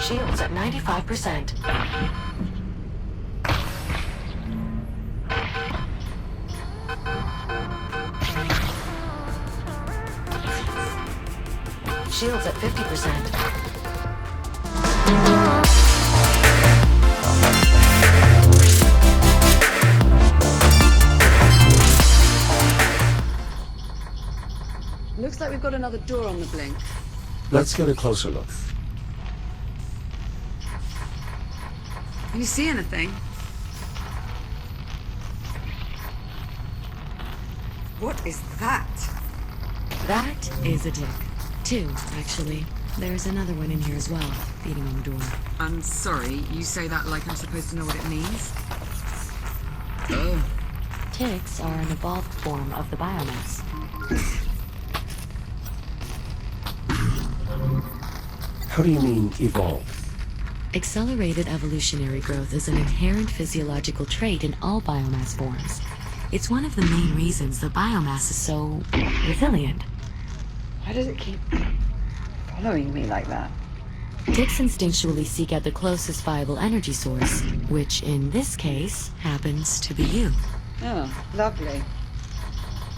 Shields at 95%. Shields at 50%. Looks like we've got another door on the blink. Let's get a closer look. Can you see anything? What is that? That is a tick. 2, actually. There's another one in here as well, feeding on the door. I'm sorry, you say that like I'm supposed to know what it means? Oh. Ticks are an evolved form of the biomass. How do you mean, evolved? Accelerated evolutionary growth is an inherent physiological trait in all biomass forms. It's one of the main reasons the biomass is so resilient. Why does it keep following me like that? Ticks instinctually seek out the closest viable energy source, which in this case happens to be you. Oh, lovely.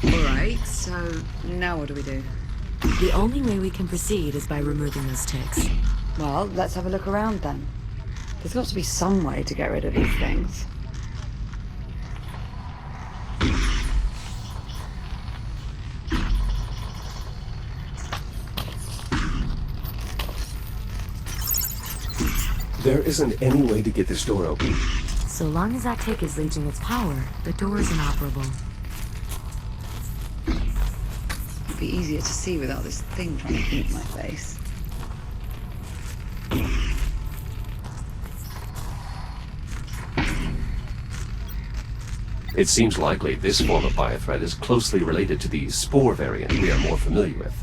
Alright, so now what do we do? The only way we can proceed is by removing those ticks. Well, let's have a look around then. There's got to be some way to get rid of these things. There isn't any way to get this door open. So long as that tick is reaching its power, the door is inoperable. It'd be easier to see without this thing trying to eat my face. It seems likely this form of biothreat is closely related to the spore variant we are more familiar with.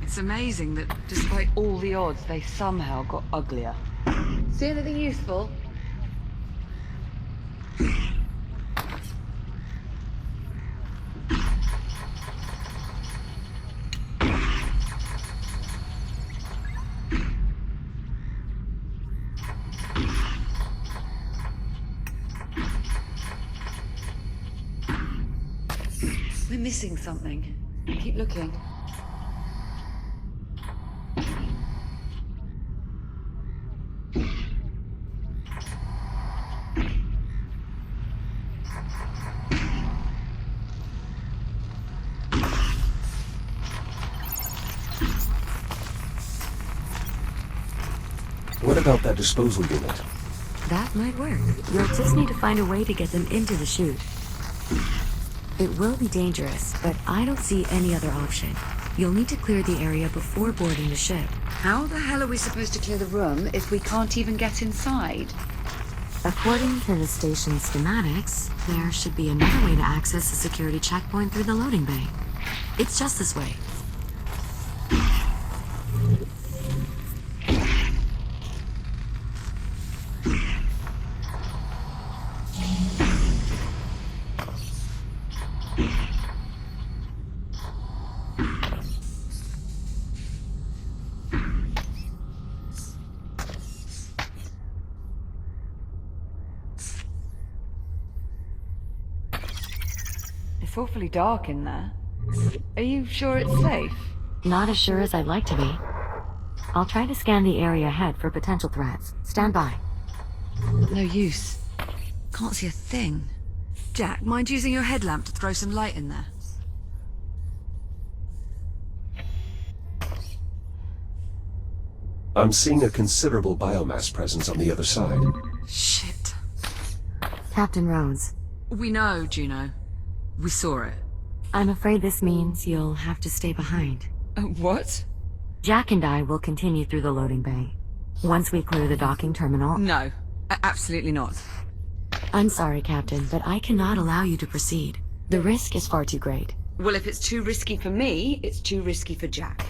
It's amazing that despite all the odds, they somehow got uglier. See anything useful? We're missing something. Keep looking. What about that disposal unit? That might work. You'll just need to find a way to get them into the chute. It will be dangerous, but I don't see any other option. You'll need to clear the area before boarding the ship. How the hell are we supposed to clear the room if we can't even get inside? According to the station's schematics, there should be another way to access the security checkpoint through the loading bay. It's just this way. It's awfully dark in there. Are you sure it's safe? Not as sure as I'd like to be. I'll try to scan the area ahead for potential threats. Stand by. No use. Can't see a thing. Jack, mind using your headlamp to throw some light in there? I'm seeing a considerable biomass presence on the other side. Shit. Captain Rhodes, We know, Juno. We saw it. I'm afraid this means you'll have to stay behind. What? Jack and I will continue through the loading bay. Once we clear the docking terminal... No, absolutely not. I'm sorry, Captain, but I cannot allow you to proceed. The risk is far too great. Well, if it's too risky for me, it's too risky for Jack.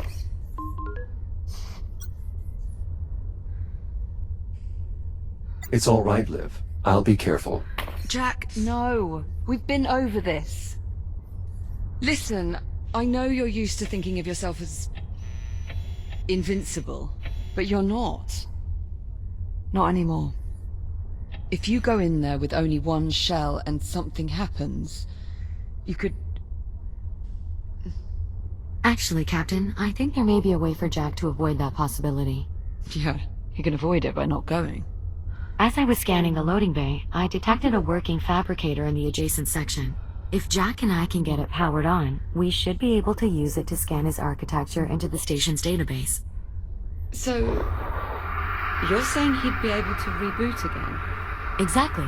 It's all right, Liv. I'll be careful. Jack, no. We've been over this. Listen, I know you're used to thinking of yourself as... invincible, but you're not. Not anymore. If you go in there with only one shell and something happens, you could... Actually, Captain, I think there may be a way for Jack to avoid that possibility. Yeah, he can avoid it by not going. As I was scanning the loading bay, I detected a working fabricator in the adjacent section. If Jack and I can get it powered on, we should be able to use it to scan his architecture into the station's database. So, you're saying he'd be able to reboot again? Exactly.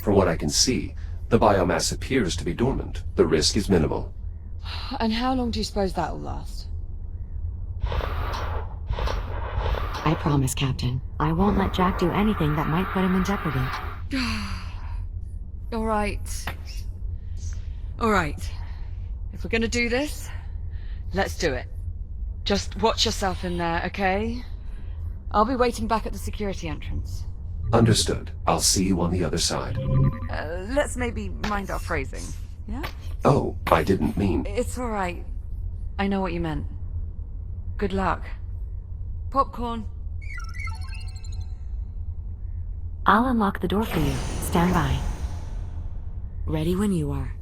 From what I can see, the biomass appears to be dormant. The risk is minimal. And how long do you suppose that'll last? I promise, Captain. I won't let Jack do anything that might put him in jeopardy. All right. All right. If we're gonna do this, let's do it. Just watch yourself in there, okay? I'll be waiting back at the security entrance. Understood. I'll see you on the other side. Let's maybe mind our phrasing, yeah? Oh, I didn't mean... It's all right. I know what you meant. Good luck. Popcorn. I'll unlock the door for you. Stand by. Ready when you are.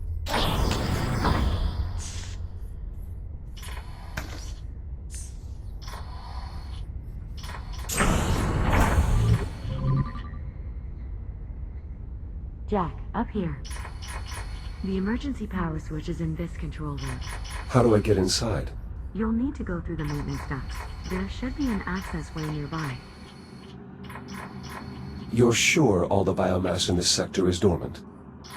Jack, up here. The emergency power switch is in this control room. How do I get inside? You'll need to go through the maintenance ducts. There should be an access way nearby. You're sure all the biomass in this sector is dormant?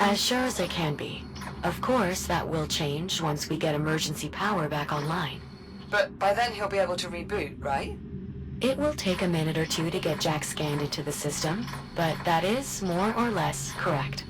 As sure as it can be. Of course, that will change once we get emergency power back online. But by then he'll be able to reboot, right? It will take a minute or two to get Jack scanned into the system, but that is more or less correct.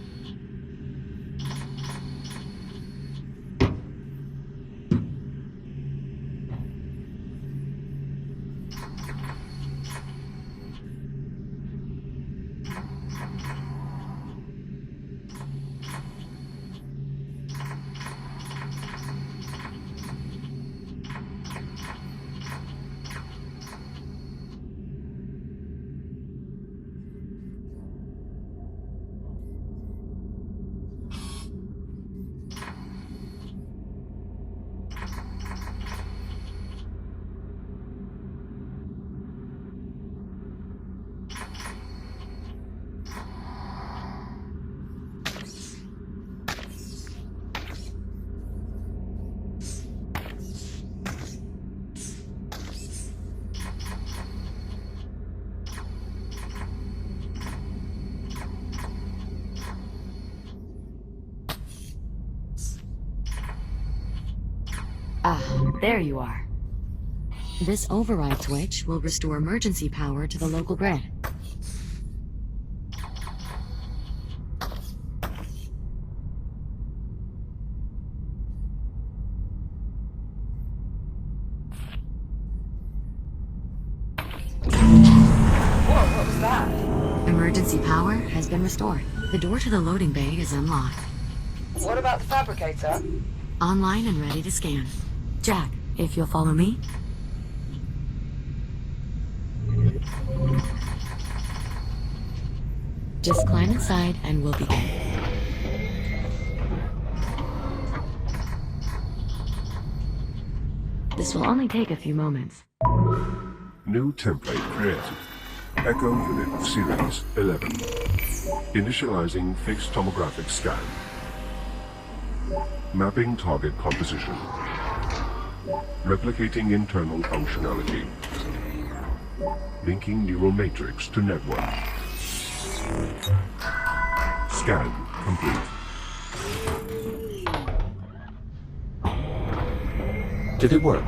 Ah, there you are. This override switch will restore emergency power to the local grid. Whoa, what was that? Emergency power has been restored. The door to the loading bay is unlocked. What about the fabricator? Online and ready to scan. Jack, if you'll follow me. Just climb inside and we'll begin. This will only take a few moments. New template created. Echo Unit Series 11. Initializing fixed tomographic scan. Mapping target composition. Replicating internal functionality. Linking neural matrix to network. Scan complete. Did it work?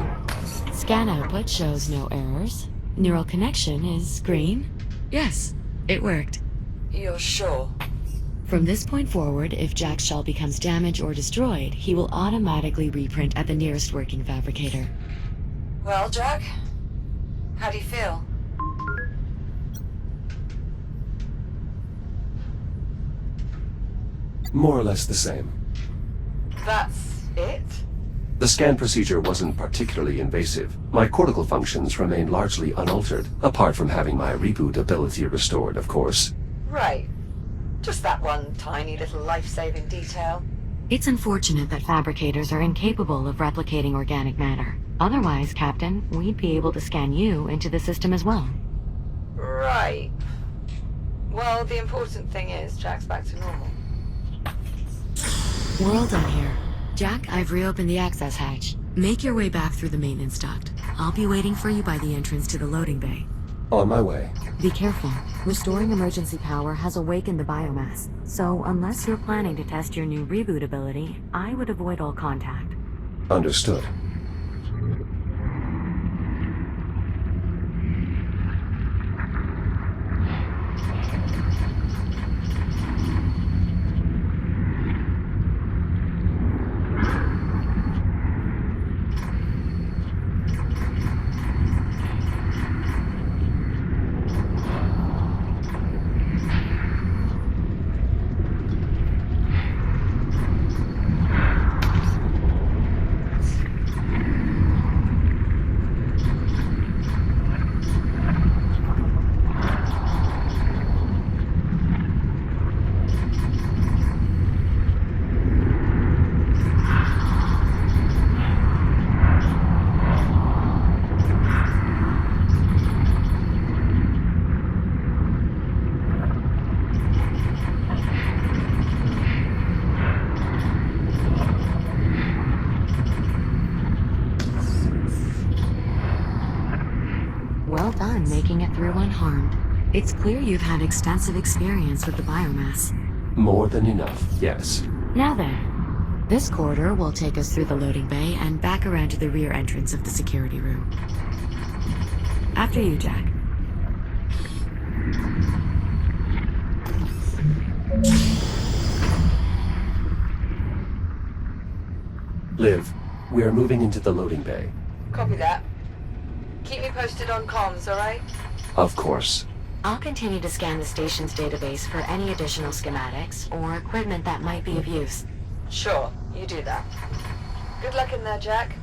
Scan output shows no errors. Neural connection is green. Yes, it worked. You're sure? From this point forward, if Jack's shell becomes damaged or destroyed, he will automatically reprint at the nearest working fabricator. Well, Jack? How do you feel? More or less the same. That's it? The scan procedure wasn't particularly invasive. My cortical functions remain largely unaltered, apart from having my reboot ability restored, of course. Right. Just that one tiny little life-saving detail. It's unfortunate that fabricators are incapable of replicating organic matter. Otherwise, Captain, we'd be able to scan you into the system as well. Right. Well, the important thing is Jack's back to normal. We're all done here. Jack, I've reopened the access hatch. Make your way back through the maintenance duct. I'll be waiting for you by the entrance to the loading bay. On my way. Be careful. Restoring emergency power has awakened the biomass, so unless you're planning to test your new reboot ability, I would avoid all contact. Understood. Well done making it through unharmed. It's clear you've had extensive experience with the biomass. More than enough, yes. Now then, this corridor will take us through the loading bay and back around to the rear entrance of the security room. After you, Jack. Liv, we are moving into the loading bay. Copy that. Keep me posted on comms, alright? Of course. I'll continue to scan the station's database for any additional schematics or equipment that might be of use. Sure, you do that. Good luck in there, Jack.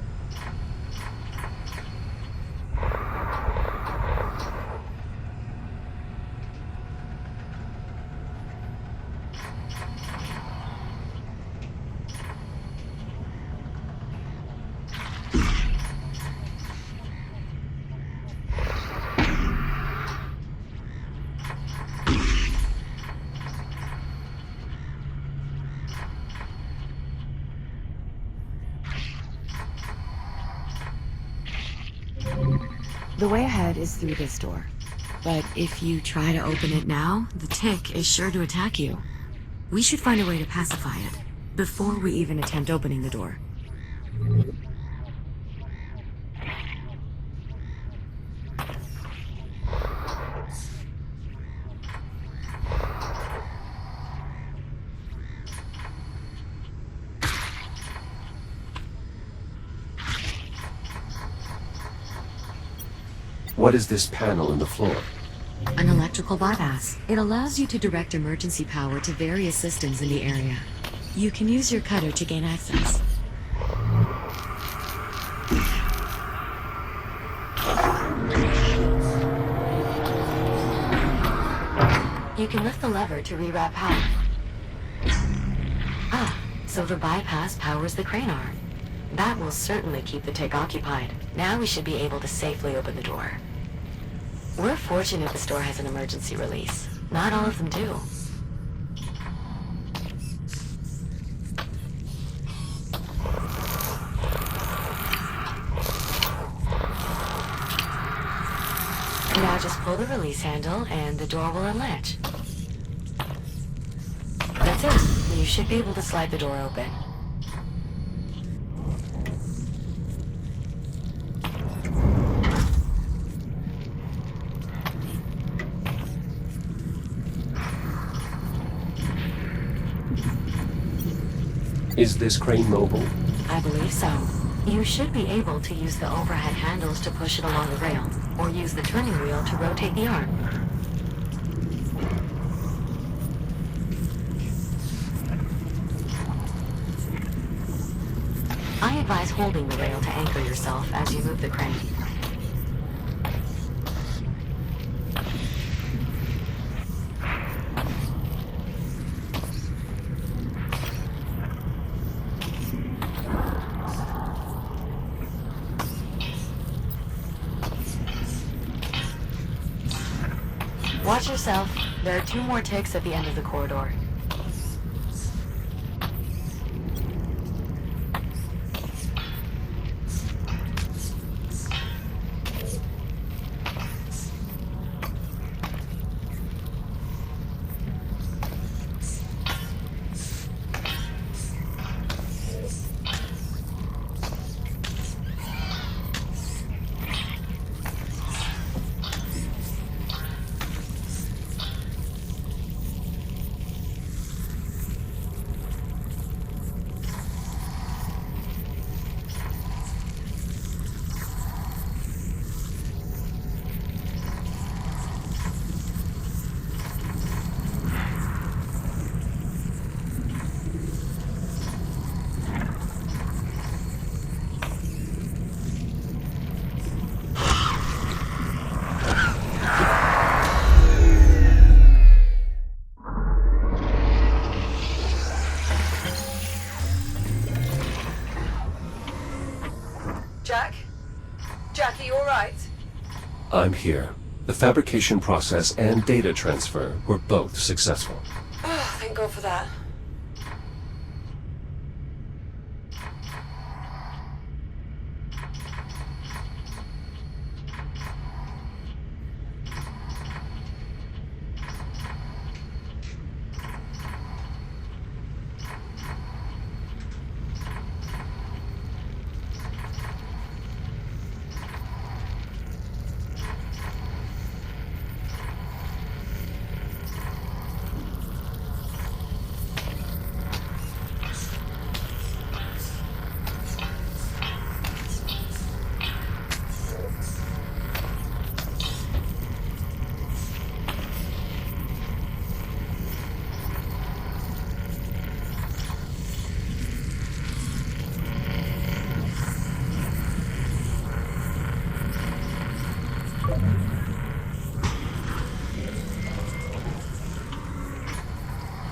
The way ahead is through this door. But if you try to open it now, the tick is sure to attack you. We should find a way to pacify it, before we even attempt opening the door. What is this panel in the floor? An electrical bypass. It allows you to direct emergency power to various systems in the area. You can use your cutter to gain access. You can lift the lever to reroute power. Ah, so the bypass powers the crane arm. That will certainly keep the tick occupied. Now we should be able to safely open the door. We're fortunate this door has an emergency release. Not all of them do. Now just pull the release handle and the door will unlatch. That's it. You should be able to slide the door open. Is this crane mobile? I believe so. You should be able to use the overhead handles to push it along the rail, or use the turning wheel to rotate the arm. I advise holding the rail to anchor yourself as you move the crane. Watch yourself. There are 2 more ticks at the end of the corridor. Jack? Jack, are you alright? I'm here. The fabrication process and data transfer were both successful. Oh, thank God for that.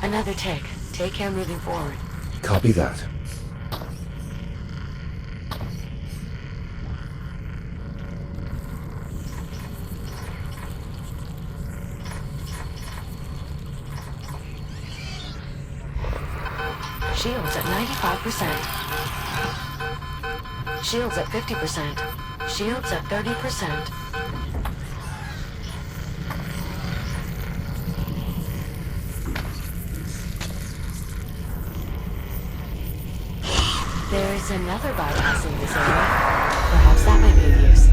Another tick. Take care moving forward. Copy that. Shields at 95%. Shields at 50%. Shields at 30%. There is another bypass in this area. Perhaps that might be of use.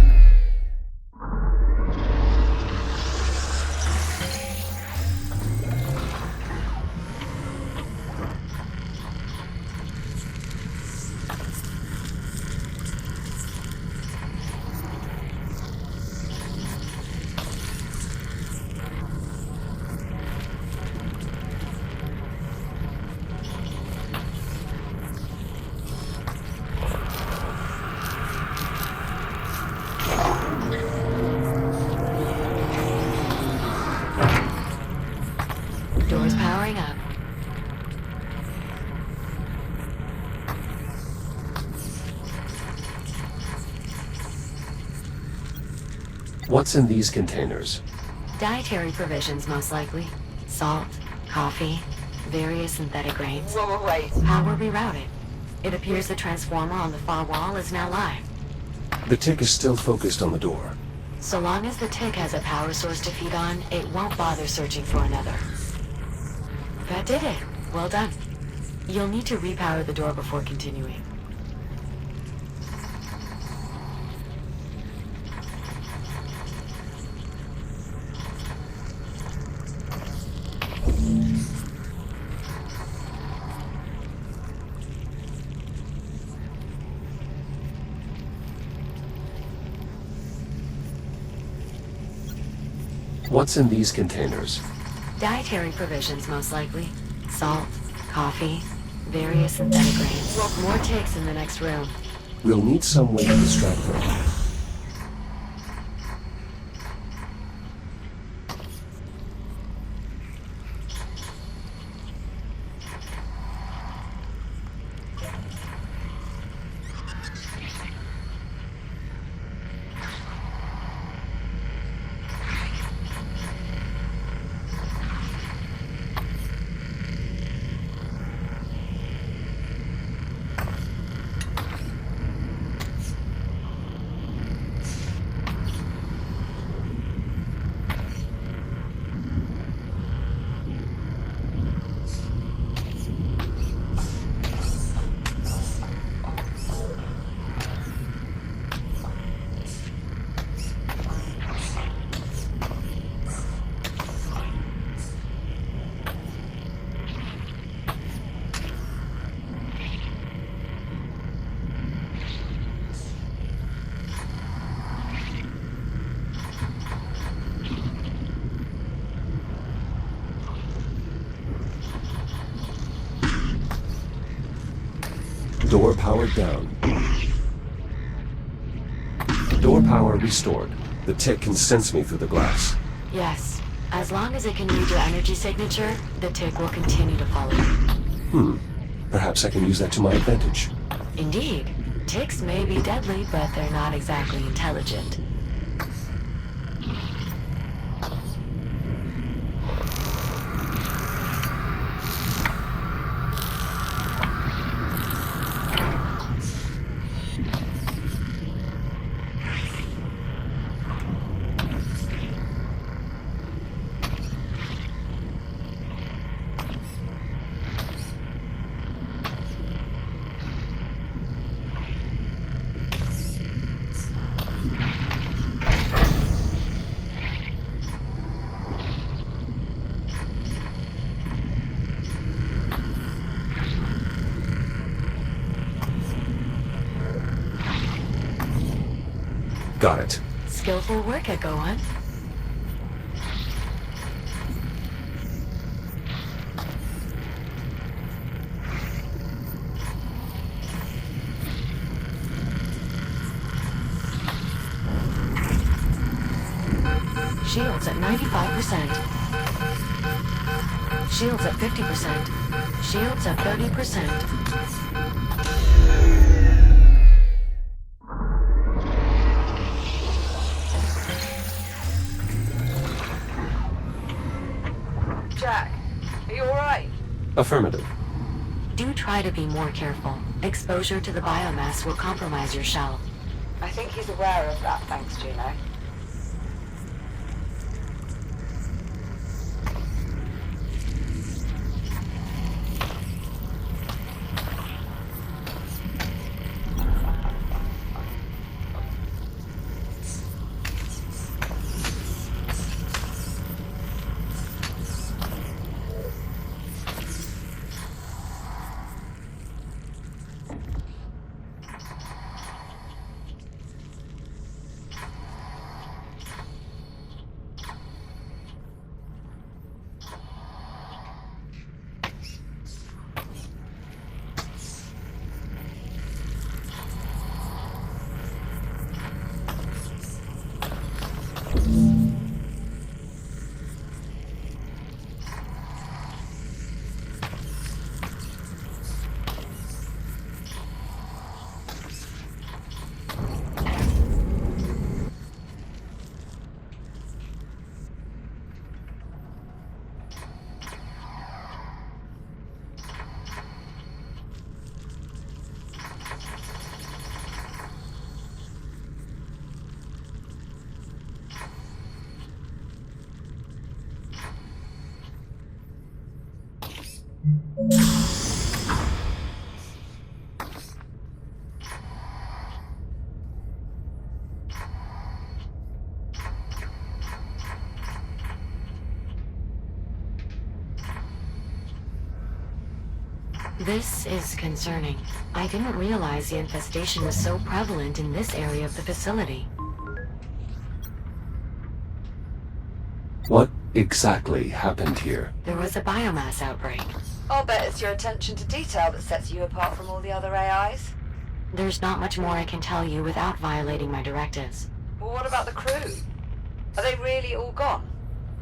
Doors powering up. What's in these containers? Dietary provisions, most likely. Salt, coffee, various synthetic grains. Wait. How were we routed? It appears the transformer on the far wall is now live. The tick is still focused on the door. So long as the tick has a power source to feed on, it won't bother searching for another. That did it. Well done. You'll need to repower the door before continuing. What's in these containers? Dietary provisions, most likely. Salt, coffee, various synthetic grains. More ticks in the next room. We'll need some way to distract them. Door powered down. Door power restored. The tick can sense me through the glass. Yes. As long as it can read your energy signature, the tick will continue to follow you. Perhaps I can use that to my advantage. Indeed. Ticks may be deadly, but they're not exactly intelligent. Got it. Skillful work, Echo One. Shields at 95%. Shields at 50%. Shields at 30%. Jack, are you alright? Affirmative. Do try to be more careful. Exposure to the biomass will compromise your shell. I think he's aware of that, thanks, Juno. This is concerning. I didn't realize the infestation was so prevalent in this area of the facility. What exactly happened here? There was a biomass outbreak. I'll bet it's your attention to detail that sets you apart from all the other AIs. There's not much more I can tell you without violating my directives. Well, what about the crew? Are they really all gone?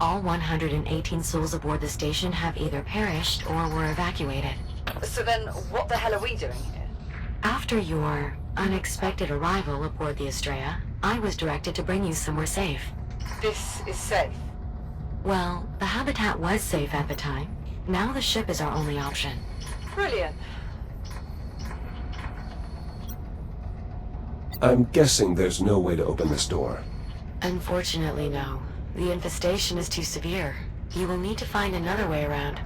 All 118 souls aboard the station have either perished or were evacuated. So then, what the hell are we doing here? After your unexpected arrival aboard the Estrella, I was directed to bring you somewhere safe. This is safe. Well, the habitat was safe at the time. Now the ship is our only option. Brilliant. I'm guessing there's no way to open this door. Unfortunately, no. The infestation is too severe. You will need to find another way around.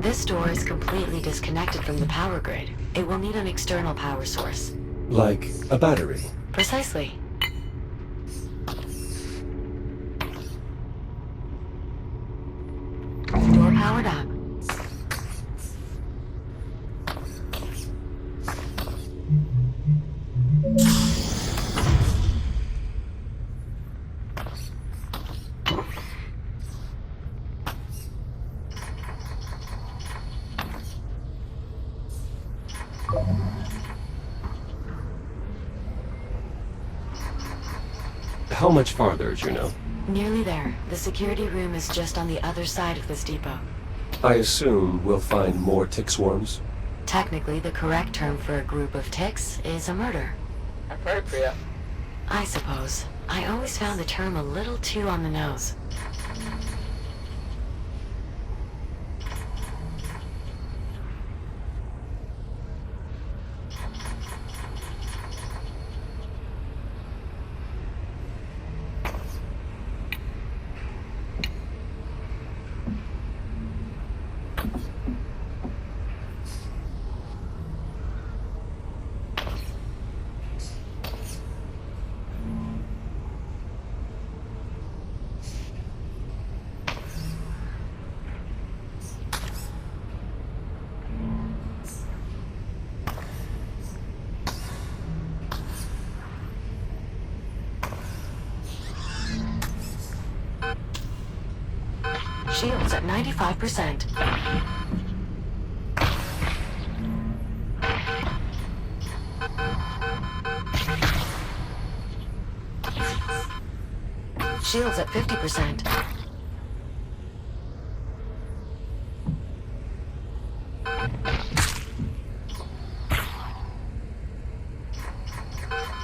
This door is completely disconnected from the power grid. It will need an external power source. Like a battery. Precisely. Door powered up. How much farther, Juno? Nearly there. The security room is just on the other side of this depot. I assume we'll find more tick swarms? Technically, the correct term for a group of ticks is a murder. Appropriate. I suppose. I always found the term a little too on the nose. Shields at 95%. Shields at 50%.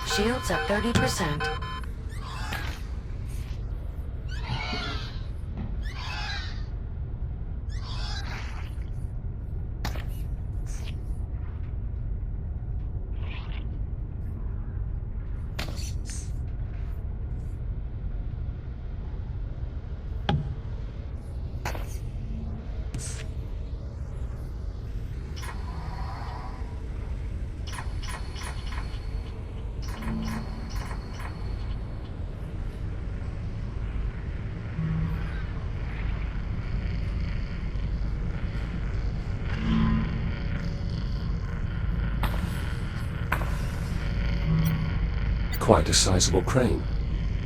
Shields at 30%. Quite a sizable crane.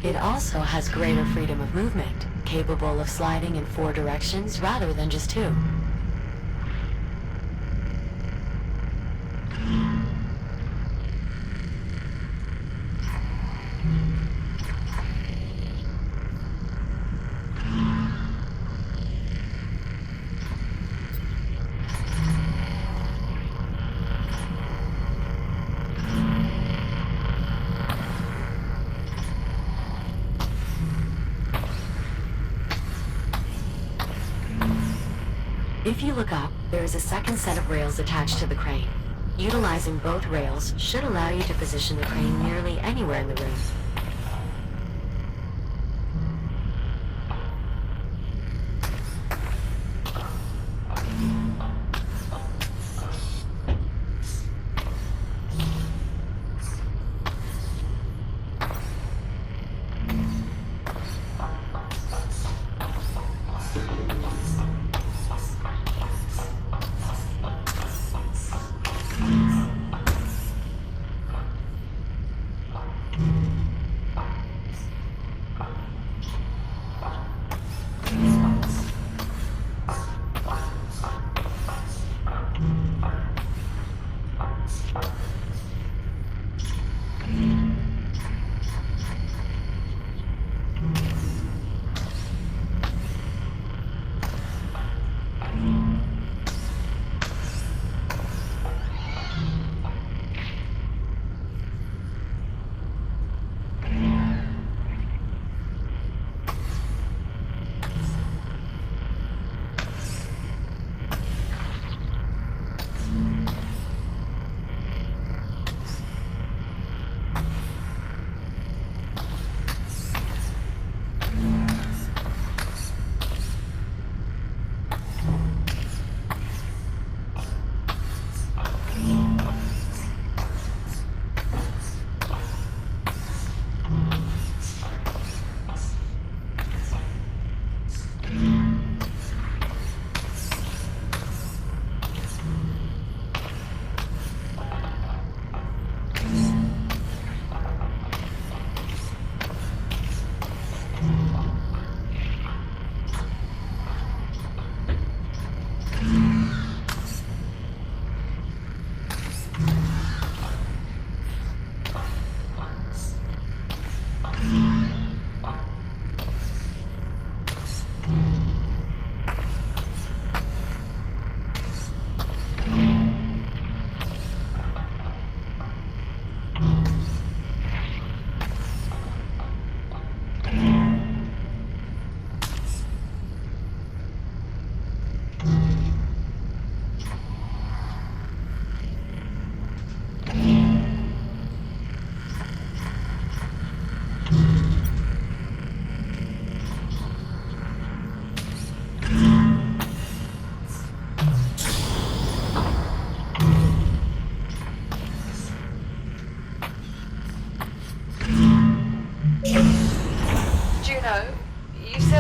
It also has greater freedom of movement, capable of sliding in 4 directions rather than just 2. If you look up, there is a second set of rails attached to the crane. Utilizing both rails should allow you to position the crane nearly anywhere in the room.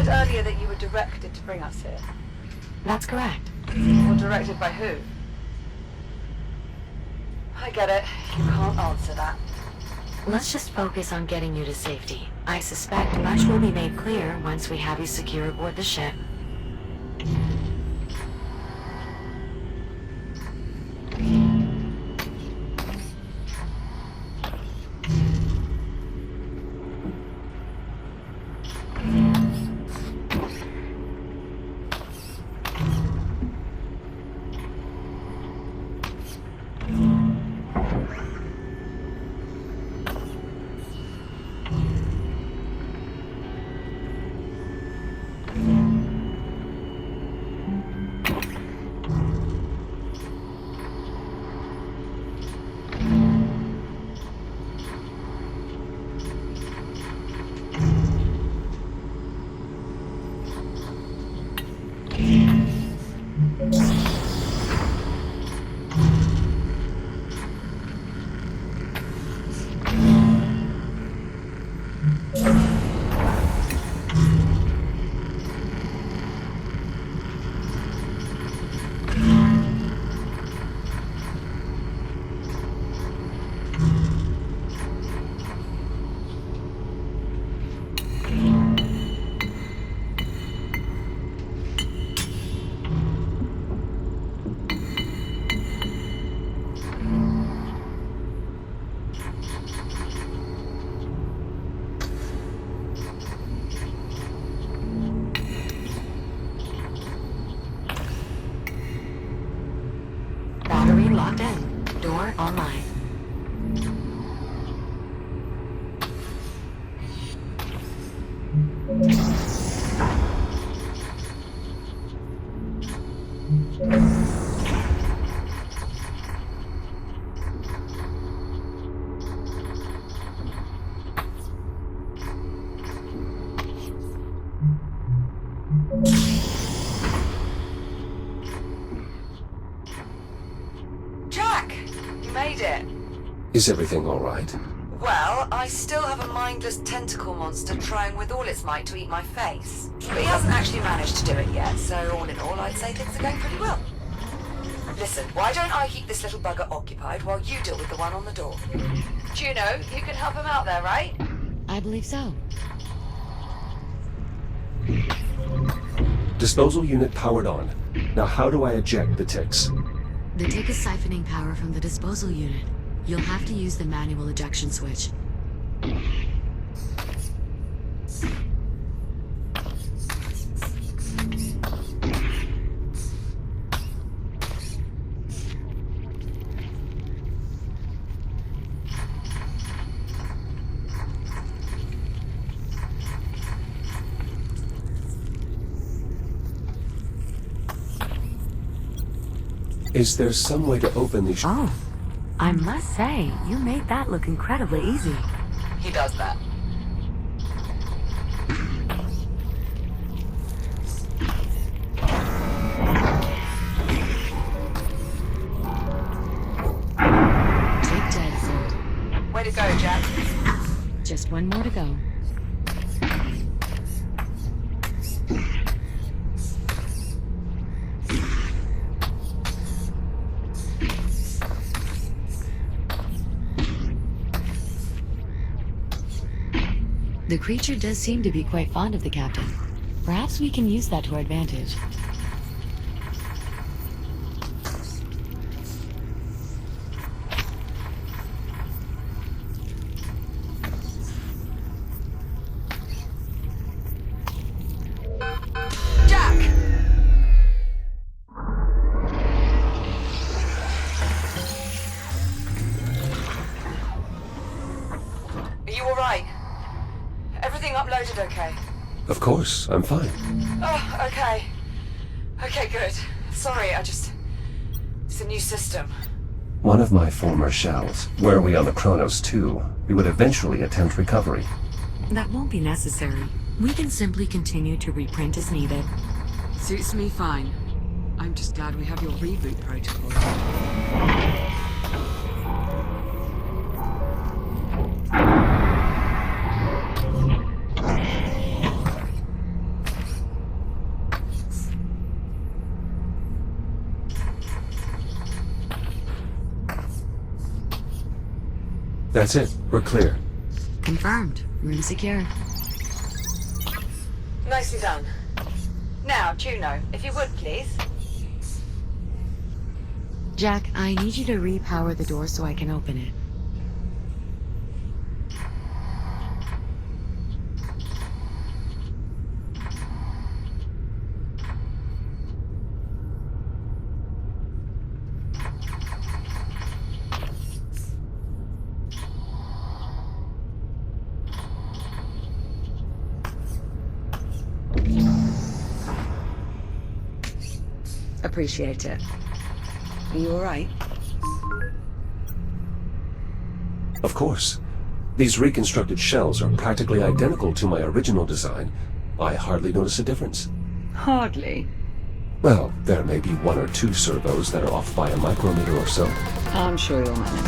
Earlier that you were directed to bring us here. That's correct. Or directed by who? I get it. You can't answer that. Let's just focus on getting you to safety. I suspect much will be made clear once we have you secure aboard the ship. Jack! You made it. Is everything all right? Well, I still have a mindless tentacle monster trying with all its might to eat my face. But he hasn't actually managed to do it yet, so all in all, I'd say things are going pretty well. Listen, why don't I keep this little bugger occupied while you deal with the one on the door? Juno, you can help him out there, right? I believe so. Disposal unit powered on. Now how do I eject the ticks? The tick is siphoning power from the disposal unit. You'll have to use the manual ejection switch. Is there some way to open these? Oh, I must say, you made that look incredibly easy. He does that. Tick dead, sir. Way to go, Jack. Just one more to go. The creature does seem to be quite fond of the captain. Perhaps we can use that to our advantage. Jack! Are you alright? Everything uploaded okay? Of course, I'm fine. Oh, okay. Okay, good. Sorry, it's a new system. One of my former shells. Were we on the Kronos 2, we would eventually attempt recovery. That won't be necessary. We can simply continue to reprint as needed. Suits me fine. I'm just glad we have your reboot protocol. That's it. We're clear. Confirmed. Room secure. Nicely done. Now, Juno, if you would, please. Jack, I need you to repower the door so I can open it. Appreciate it. Are you alright? Of course. These reconstructed shells are practically identical to my original design. I hardly notice a difference. Hardly. Well, there may be one or two servos that are off by a micrometer or so. I'm sure you'll manage.